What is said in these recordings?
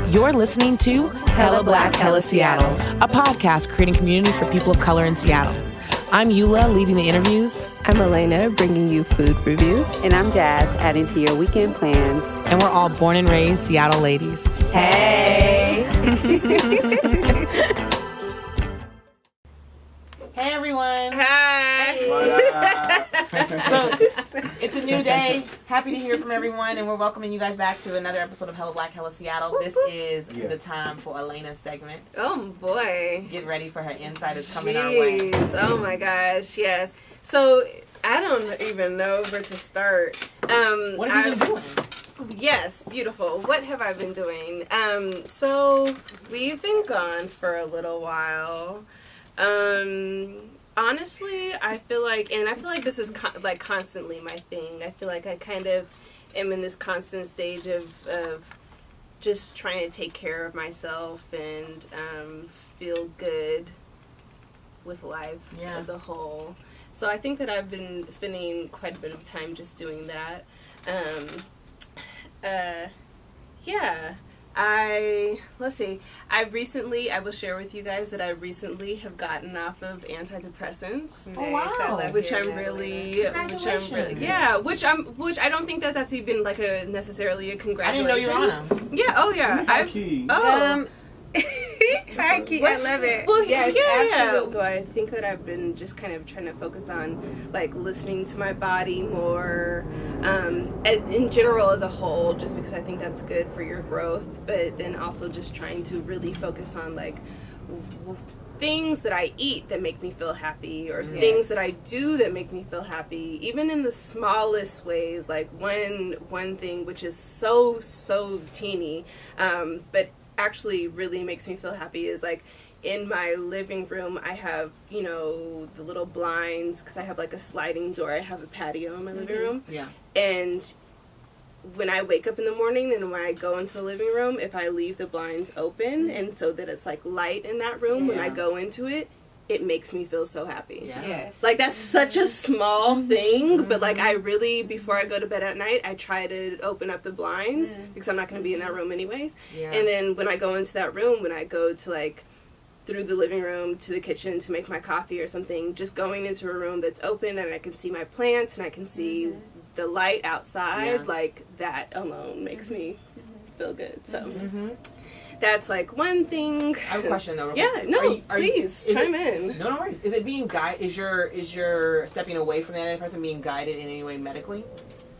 You're listening to Hella Black, Hella Seattle, a podcast creating community for people of color in Seattle. I'm Eula, leading the interviews. I'm Alaina, bringing you food reviews. And I'm Jazz, adding to your weekend plans. And we're all born and raised Seattle ladies. Hey! Hey, everyone. Hi. So, it's a new day. Happy to hear from everyone, and we're welcoming you guys back to another episode of Hella Black, Hella Seattle. This is the time for Alaina's segment. Oh, boy. Get ready for her insiders coming our way. Oh, my gosh, yes. So, I don't even know where to start. What have you been doing? Yes, beautiful. What have I been doing? So, we've been gone for a little while. Honestly, I feel like this is constantly my thing. I feel like I kind of am in this constant stage of just trying to take care of myself and feel good with life as a whole. So I think that I've been spending quite a bit of time just doing that. I will share with you guys that I recently have gotten off of antidepressants. Oh, wow. Which I don't think that that's even like necessarily a congratulations. I didn't know you were on them. Yeah, oh yeah. High key, I love it. Well, yeah. So I think that I've been just kind of trying to focus on like listening to my body more, in general as a whole, just because I think that's good for your growth. But then also just trying to really focus on like things that I eat that make me feel happy, or things that I do that make me feel happy, even in the smallest ways. Like one thing which is so teeny, but actually really makes me feel happy is like in my living room I have, the little blinds, because I have like a sliding door. I have a patio in my living room. Yeah. And when I wake up in the morning and when I go into the living room, if I leave the blinds open and so that it's like light in that room when I go into it, it makes me feel so happy. Yeah. Yes. Like, that's such a small thing, but like I really, before I go to bed at night, I try to open up the blinds because I'm not going to be in that room anyways. Yeah. And then when I go into that room, when I go to like through the living room to the kitchen to make my coffee or something, just going into a room that's open and I can see my plants and I can see the light outside, like that alone makes me feel good. So that's like one thing. I have a question though. Yeah, please chime in. No worries. Is it being guided? Is your stepping away from the antidepressant being guided in any way medically?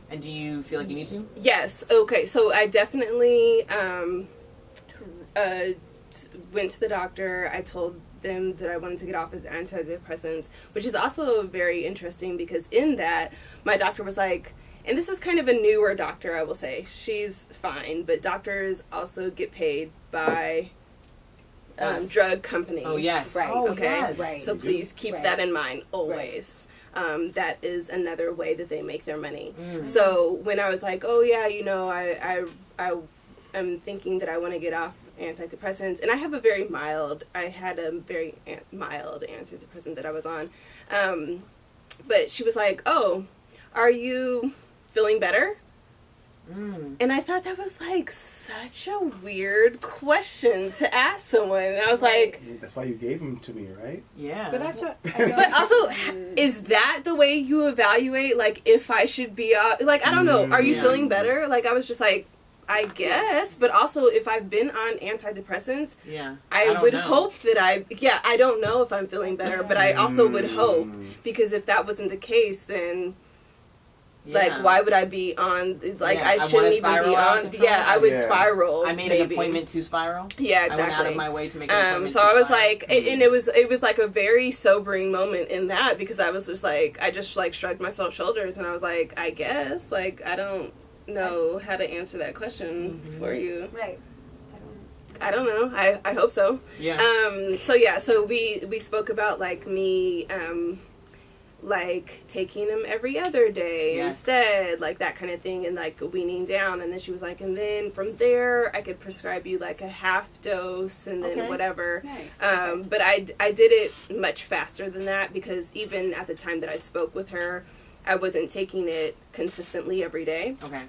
And do you feel like you need to? Yes. Okay. So I definitely went to the doctor. I told them that I wanted to get off of antidepressants, which is also very interesting because in that my doctor was like, and this is kind of a newer doctor, I will say. She's fine, but doctors also get paid by drug companies. Oh, yes. Right. Oh, okay. Yes. Right. So please keep that in mind always. Right. That is another way that they make their money. So when I was like, oh yeah, I'm thinking that I want to get off antidepressants, and I had a very mild antidepressant that I was on. But she was like, oh, are you feeling better? And I thought that was like such a weird question to ask someone. And I was like, that's why you gave them to me, right? Yeah. But but also, is that the way you evaluate like if I should be like, I don't know, are you feeling better? Like I was just like, I guess, but also if I've been on antidepressants, I would hope that I don't know if I'm feeling better, but I also would hope, because if that wasn't the case, then like why would I be on, like I shouldn't even be on, I would spiral. I made an appointment to spiral. Yeah, exactly. I went out of my way to make an appointment so I was like, and it was like a very sobering moment in that, because I was just like, I just like shrugged my shoulders and I was like, I guess, like I don't know how to answer that question for you. Right. I don't know. I hope so. Yeah. So we spoke about like me like taking them every other day instead, like that kind of thing, and like weaning down. And then she was like, and then from there I could prescribe you like a half dose and then whatever. Nice. But I did it much faster than that, because even at the time that I spoke with her, I wasn't taking it consistently every day. Okay.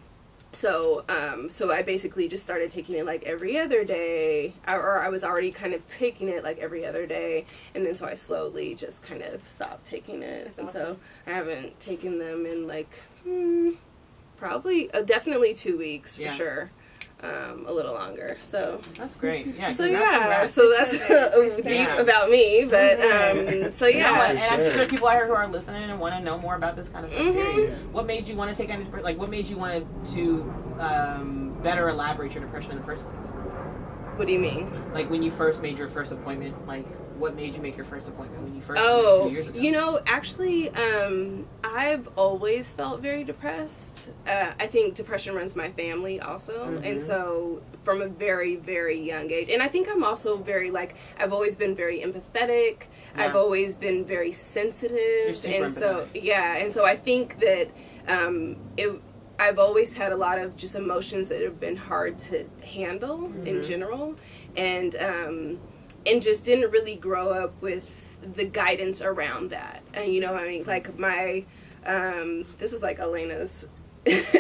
So I basically just started taking it like every other day, or I was already kind of taking it like every other day, and then so I slowly just kind of stopped taking it. That's and awesome. so I haven't taken them in like probably definitely 2 weeks for sure. A little longer, so that's great. Yeah. So that's deep about me, but so You know what? And I'm sure people out here who are listening and want to know more about this kind of stuff. Period. What made you want to take on, like, what made you want to better elaborate your depression in the first place? What do you mean? Like when you first made your first appointment, like what made you make your first appointment when you first? 2 years ago? You know, actually, I've always felt very depressed. I think depression runs my family also, and so from a very, very young age, and I think I'm also very I've always been very empathetic. Yeah. I've always been very sensitive, and so and so I think that I've always had a lot of just emotions that have been hard to handle in general, and just didn't really grow up with the guidance around that. And you know what I mean? Like my, this is like Alaina's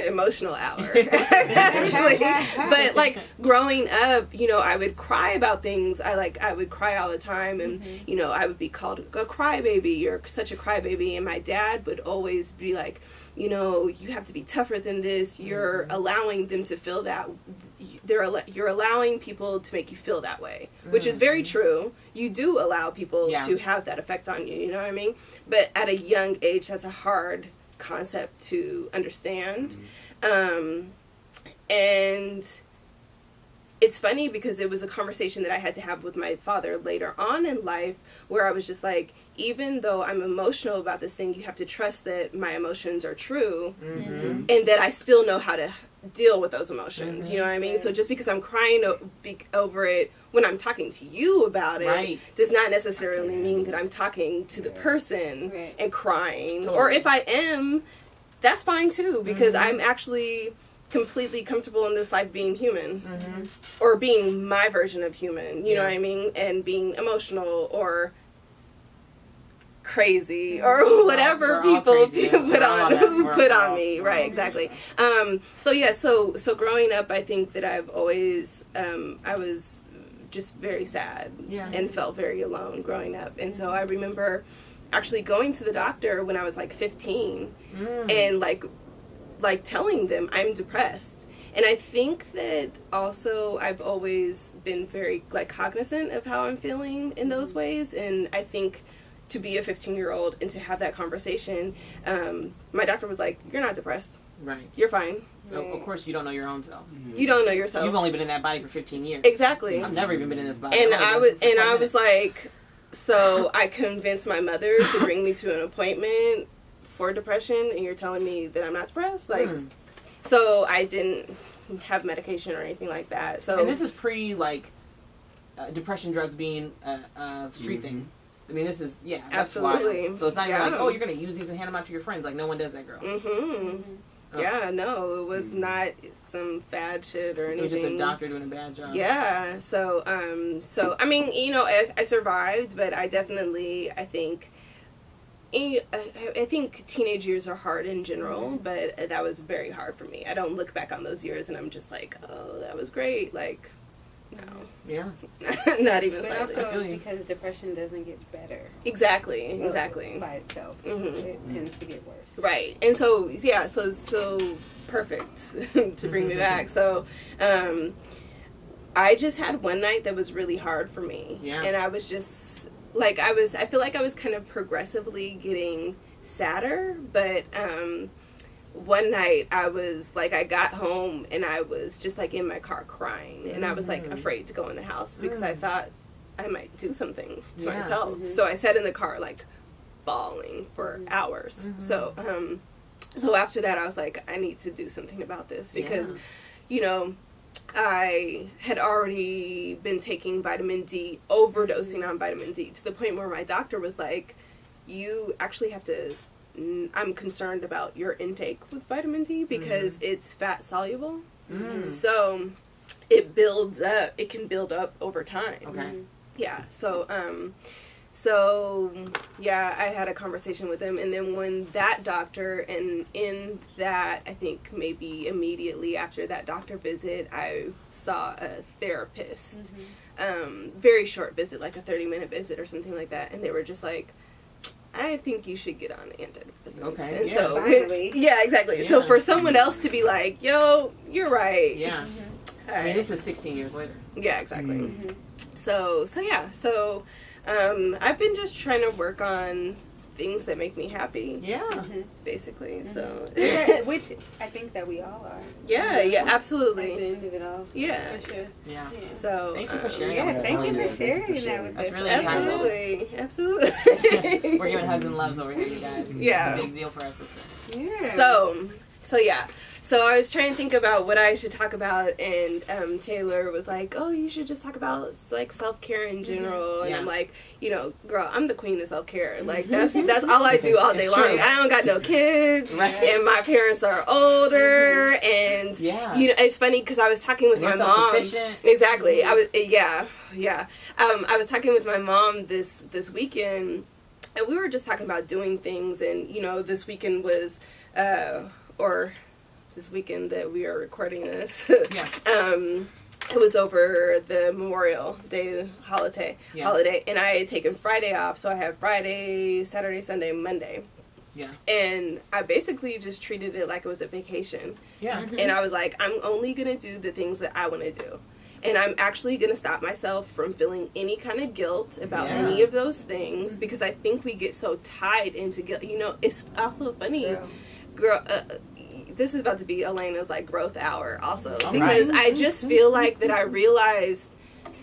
emotional hour, actually. But like growing up, you know, I would cry about things. I would cry all the time, and you know, I would be called a crybaby. You're such a crybaby, and my dad would always be like, you know, you have to be tougher than this. You're allowing them to feel that. You're allowing people to make you feel that way, which is very true. You do allow people to have that effect on you, you know what I mean? But at a young age, that's a hard concept to understand. And it's funny because it was a conversation that I had to have with my father later on in life, where I was just like, even though I'm emotional about this thing, you have to trust that my emotions are true, and that I still know how to deal with those emotions. You know what I mean? So just because I'm crying over it when I'm talking to you about it does not necessarily mean that I'm talking to the person and crying. Totally. Or if I am, that's fine too, because I'm actually completely comfortable in this life being human, or being my version of human, you know what I mean, and being emotional or crazy or whatever people put on me, right? Exactly. So growing up, I think that I've always I was just very sad and felt very alone growing up, and so I remember actually going to the doctor when I was like 15 and like telling them I'm depressed. And I think that also I've always been very like cognizant of how I'm feeling in those ways, and I think to be a 15-year-old and to have that conversation, my doctor was like, you're not depressed. Right. You're fine. Of course you don't know your own self. You don't know yourself. You've only been in that body for 15 years. Exactly. I've never even been in this body. And I was like, so I convinced my mother to bring me to an appointment for depression, and you're telling me that I'm not depressed? Like, so I didn't have medication or anything like that. So, and this is pre depression drugs being a street thing. I mean, this is that's absolutely wild. So it's not even like, oh, you're gonna use these and hand them out to your friends. Like, no one does that, girl. Oh. Yeah, no, it was not some fad shit or anything. It was just a doctor doing a bad job. Yeah, so I mean, you know, I survived, but I definitely, I think teenage years are hard in general, but that was very hard for me. I don't look back on those years and I'm just like, oh, that was great. Like, no. Yeah. Not even but slightly. also because depression doesn't get better. Exactly. By itself. It tends to get worse. Right. And so, so perfect to bring me back. So, I just had one night that was really hard for me. Yeah. And I was just, like, I feel like I was kind of progressively getting sadder, but, one night I was like, I got home and I was just like in my car crying, and I was like afraid to go in the house because I thought I might do something to myself. So I sat in the car like bawling for hours. So after that I was like, I need to do something about this because you know, I had already been taking vitamin D, overdosing on vitamin D, to the point where my doctor was like, you actually have to, I'm concerned about your intake with vitamin D because it's fat soluble. So it builds up, it can build up over time. Okay. Yeah. So So, yeah, I had a conversation with him, and then when that doctor, and in that, I think maybe immediately after that doctor visit, I saw a therapist. Very short visit, like a 30-minute visit or something like that, and they were just like, I think you should get on antidepressants. Okay. And Yeah. so, Finally. yeah, exactly. Yeah. So for someone else to be like, yo, you're right. Yeah. I mean, this is 16 years later. Yeah, exactly. Mm-hmm. So yeah. So I've been just trying to work on things that make me happy, Yeah. basically. So Which I think that we all are. yeah, At the absolutely. end of it all. Yeah. For sure. Yeah. So Thank you for sharing. Yeah, that thank you Yeah, for thank you sharing for that sharing. with That's us. really absolutely, absolutely. We're giving hugs and loves over here, you guys. Yeah. It's a big deal for our sister. Yeah. So yeah. So I was trying to think about what I should talk about, and Taylor was like, "Oh, you should just talk about like self-care in general." And Yeah. I'm like, you know, girl, I'm the queen of self-care. Like that's all I do all day It's long. true. I don't got no kids, Right. and my parents are older, and Yeah. you know, it's funny because I was talking with We're my mom. self-sufficient. Exactly. I was yeah. I was talking with my mom this weekend, and we were just talking about doing things, and you know, this weekend was this weekend that we are recording this. Yeah. It was over the Memorial Day holiday, and I had taken Friday off, so I have Friday, Saturday, Sunday, Monday. Yeah. And I basically just treated it like it was a vacation. Yeah. And I was like, I'm only going to do the things that I want to do. And I'm actually going to stop myself from feeling any kind of guilt about Yeah. any of those things, because I think we get so tied into guilt. You know, it's also funny, girl, this is about to be Alaina's like growth hour also, because I just feel like that I realized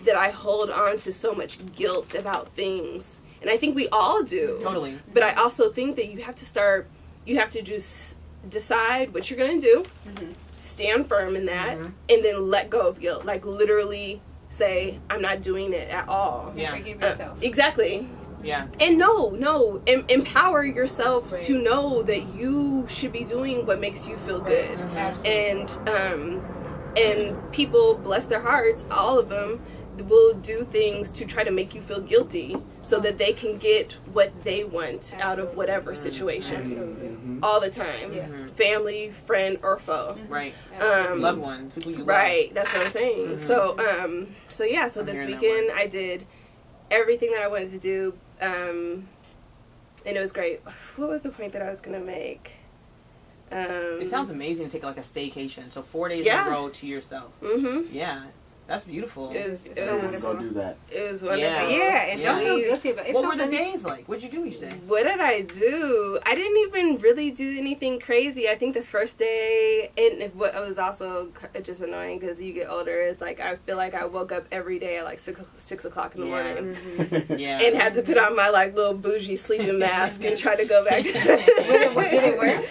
that I hold on to so much guilt about things, and I think we all do. Totally. But I also think that you have to just decide what you're gonna do, stand firm in that, and then let go of guilt. Like literally say, I'm not doing it at all. Yeah. Forgive yourself. Exactly. Yeah. And empower yourself to know that you should be doing what makes you feel good. And people, bless their hearts, all of them will do things to try to make you feel guilty so that they can get what they want out of whatever situation. All the time. Yeah. Family, friend, or foe. Right. Um, Loved ones. People you love. Right, that's what I'm saying. So yeah, so I'm this hearing that weekend word. I did everything that I wanted to do, and it was great. What was the point that I was gonna make? It sounds amazing to take like a staycation. So 4 days in Yeah. a row to yourself. Yeah. That's beautiful. It I'm was gonna go do that. wonderful. Yeah. Yeah, and don't feel guilty about it. It's What so were the funny. days like? What'd you do each day? What did I do? I didn't even really do anything crazy. I think the first day, and what was also just annoying because you get older, is like I feel like I woke up every day at like 6 o'clock in the morning. Yeah. And had to put on my like little bougie sleeping mask and try to go back to Did it work?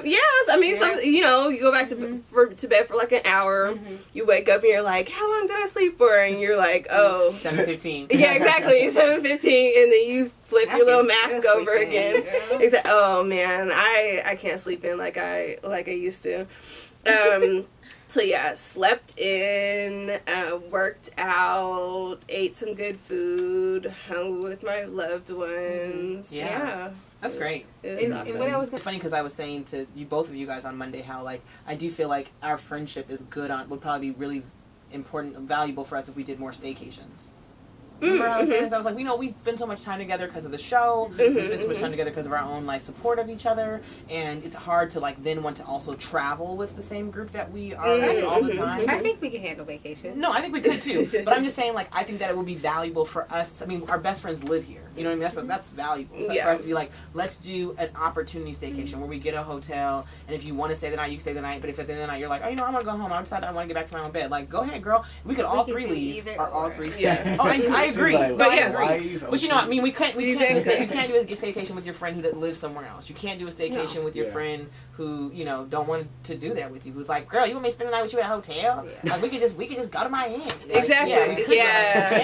Yes, I mean, some, you know, you go back to bed for like an hour. You wake up and you're like, how long did I sleep for? And you're like, oh, 7:15. yeah, exactly, 7:15, and then you flip your little mask Still over sleeping, again. girl. Exactly. Oh man, I can't sleep in like I used to. So yeah, slept in, worked out, ate some good food, hung with my loved ones. Yeah. That's great. It was And awesome. what I was It's funny because I was saying to you, both of you guys on Monday, how like I do feel like our friendship is good would probably be really important and valuable for us if we did more staycations. Remember I was saying this? I was like, you know, we spend so much time together because of the show. We spend so much time together because of our own like support of each other, and it's hard to like then want to also travel with the same group that we are with all the time. I think we can handle vacation. No, I think we could too. But I'm just saying, like, I think that it would be valuable for us. I mean, our best friends live here. You know what I mean? That's valuable. So for us to be like, let's do an opportunity staycation where we get a hotel, and if you want to stay the night, you can stay the night. But if at the end of the night you're like, oh, you know, I'm gonna go home. I decided I want to get back to my own bed. Like, go ahead, girl. We could all could three do leave, either or all or. three stay. Yeah. Oh, I agree. Like, But yeah, why agree. is But you know, I mean, we can't do a Exactly. staycation with your friend who lives somewhere else. You can't do a staycation with your Yeah. friend who, you know, don't want to do that with you. Who's like, girl, you want me to spend the night with you at a hotel? Yeah. Like we could just go to Miami. Like, Exactly. Yeah. We could Yeah.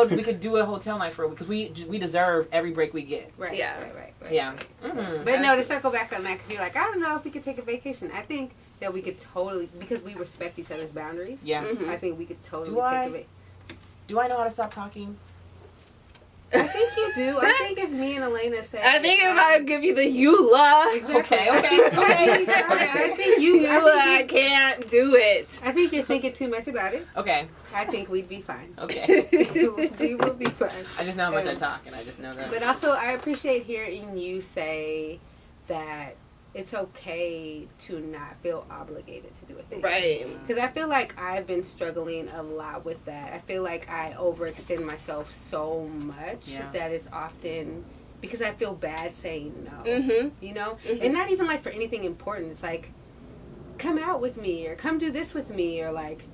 and we could do a hotel night for it because we deserve every break we get. Right. Yeah. Right. Yeah. Mm-hmm. But no, to circle back on that, because you're like, I don't know if we could take a vacation. I think that we could totally, because we respect each other's boundaries. Yeah. Mm-hmm. I think we could totally Do take I? a vacation. Do I know how to stop talking? I think you do. I think if me and Alaina say, I think if I give you the Eula, exactly. Okay. I think you. I can't do it. I think you're thinking too much about it. Okay. I think we'd be fine. Okay. We will be fine. I just know how much I talk, and I just know that. But also, I appreciate hearing you say that it's okay to not feel obligated to do a thing. Right. Because I feel like I've been struggling a lot with that. I feel like I overextend myself so much that it's often because I feel bad saying no. Mm-hmm. You know? Mm-hmm. And not even like for anything important. It's like, come out with me or come do this with me or like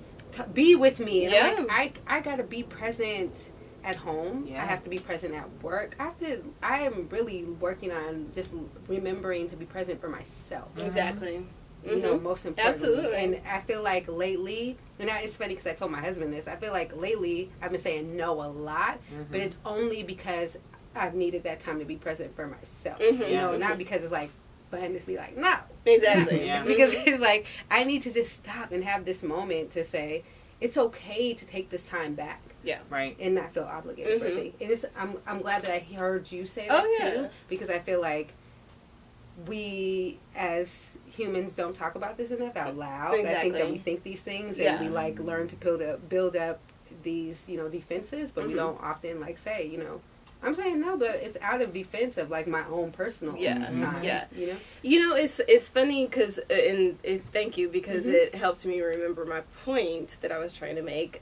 be with me. And I'm like, I gotta be present at home. I have to be present at work. I am really working on just remembering to be present for myself. Exactly. You know, most importantly. Absolutely. And I feel like lately, and it's funny because I told my husband this, I feel like lately I've been saying no a lot, but it's only because I've needed that time to be present for myself. You know, not because it's like fun to be like, no. Exactly. Yeah. It's because it's like, I need to just stop and have this moment to say, it's okay to take this time back. Yeah. Right. And not feel obligated for a thing. And it's, I'm glad that I heard you say that too, because I feel like we as humans don't talk about this enough out loud. Exactly. I think that we think these things and we like learn to build up these, you know, defenses, but we don't often like say, you know, I'm saying no, but it's out of defense of like my own personal time. Yeah. You know? You know, it's funny because, thank you, because it helped me remember my point that I was trying to make,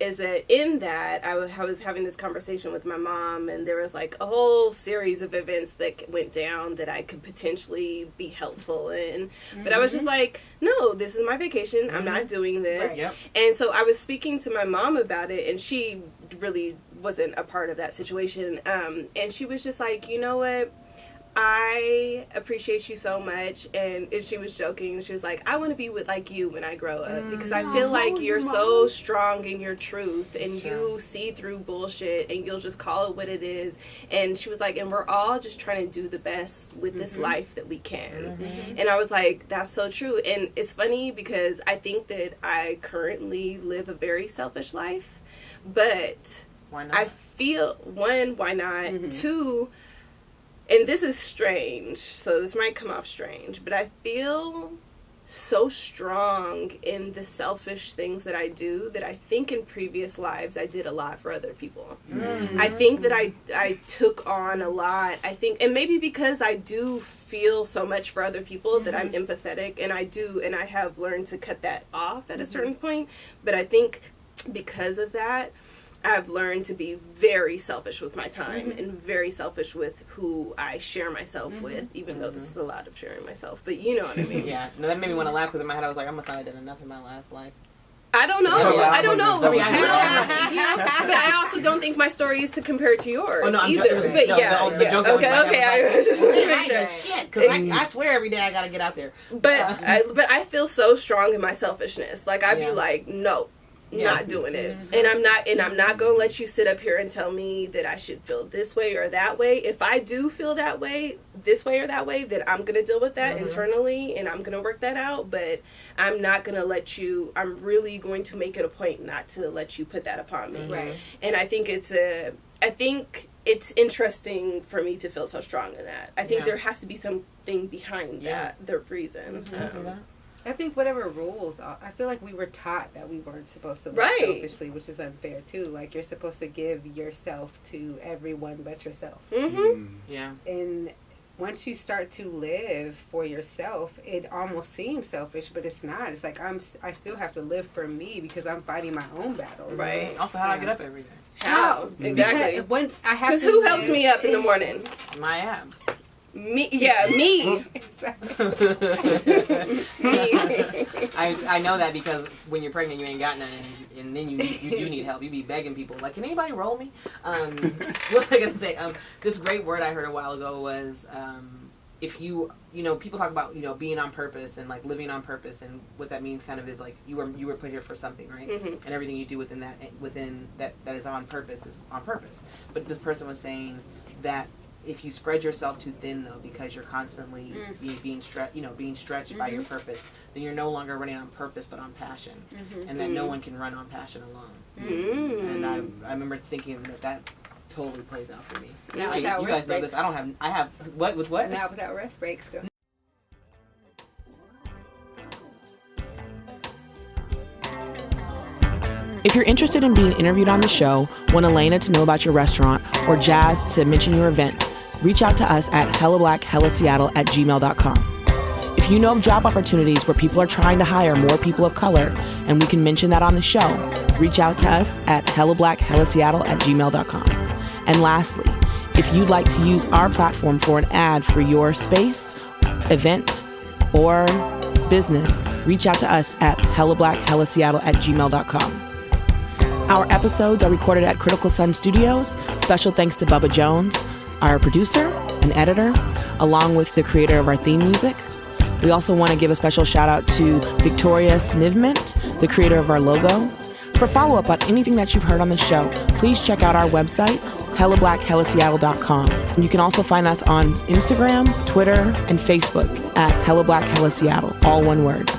is that in that, I was having this conversation with my mom, and there was like a whole series of events that went down that I could potentially be helpful in. But I was just like, no, this is my vacation. I'm not doing this. Right. Yep. And so I was speaking to my mom about it, and she really wasn't a part of that situation. And she was just like, you know what? I appreciate you so much. And she was joking. She was like, I want to be with like you when I grow up, because I feel like you're so strong in your truth, and you see through bullshit, and you'll just call it what it is. And she was like, and we're all just trying to do the best with this life that we can. And I was like, that's so true. And it's funny because I think that I currently live a very selfish life, but Why not? I feel, one, why not? Two, and this is strange, so this might come off strange, but I feel so strong in the selfish things that I do that I think in previous lives I did a lot for other people. I think that I took on a lot. I think, and maybe because I do feel so much for other people that I'm empathetic, and I have learned to cut that off at a certain point, but I think because of that, I've learned to be very selfish with my time and very selfish with who I share myself with, even though this is a lot of sharing myself. But you know what I mean. Yeah. No, that made me want to laugh because in my head I was like, I must not have done enough in my last life. I don't know. Yeah, I don't know. I mean, You know, but I also don't think my story is to compare to yours Oh, no, I'm either. joking. But No, yeah, the joke that was in my head was I was just want to I make ain't sure. done shit because I swear every day I gotta get out there. But I feel so strong in my selfishness. Like I'd be like, no. Not doing it. And I'm not gonna let you sit up here and tell me that I should feel this way or that way. If I do feel that way, this way or that way, then I'm gonna deal with that internally, and I'm gonna work that out. But I'm not gonna let you, I'm really going to make it a point not to let you put that upon me. Right. And I think it's interesting for me to feel so strong in that. I think there has to be something behind that, the reason. I think whatever rules, I feel like we were taught that we weren't supposed to live selfishly, which is unfair too. Like you're supposed to give yourself to everyone but yourself. Yeah. And once you start to live for yourself, it almost seems selfish, but it's not. It's like I still have to live for me because I'm fighting my own battles. Right. Also, how do I get up every day? How? Exactly. Because when I have Because who helps me up in the morning? My abs. Me. Yeah, me. I know that because when you're pregnant, you ain't got none, and then you do need help. You be begging people like, can anybody roll me? What was I gonna say? This great word I heard a while ago was if you know, people talk about, you know, being on purpose and like living on purpose, and what that means kind of is like you were put here for something, right? And everything you do within that is on purpose is on purpose. But this person was saying that if you spread yourself too thin, though, because you're constantly being stretched by your purpose, then you're no longer running on purpose but on passion, and that no one can run on passion alone. And I remember thinking that totally plays out for me. Now you without guys rest know breaks. this. I have what with what? Now without rest breaks. Go. If you're interested in being interviewed on the show, want Alaina to know about your restaurant, or Jazz to mention your event, reach out to us at hellablackhellaseattle@gmail.com. If you know of job opportunities where people are trying to hire more people of color and we can mention that on the show, reach out to us at hellablackhellaseattle@gmail.com. And lastly, if you'd like to use our platform for an ad for your space, event, or business, reach out to us at hellablackhellaseattle@gmail.com. Our episodes are recorded at Critical Sun Studios. Special thanks to Bubba Jones, our producer and editor, along with the creator of our theme music. We also want to give a special shout out to Victoria Snivment, the creator of our logo. For follow-up on anything that you've heard on the show, please check out our website, hellablackhellaseattle.com. And you can also find us on Instagram, Twitter, and Facebook at HellaBlackHellaSeattle, all one word.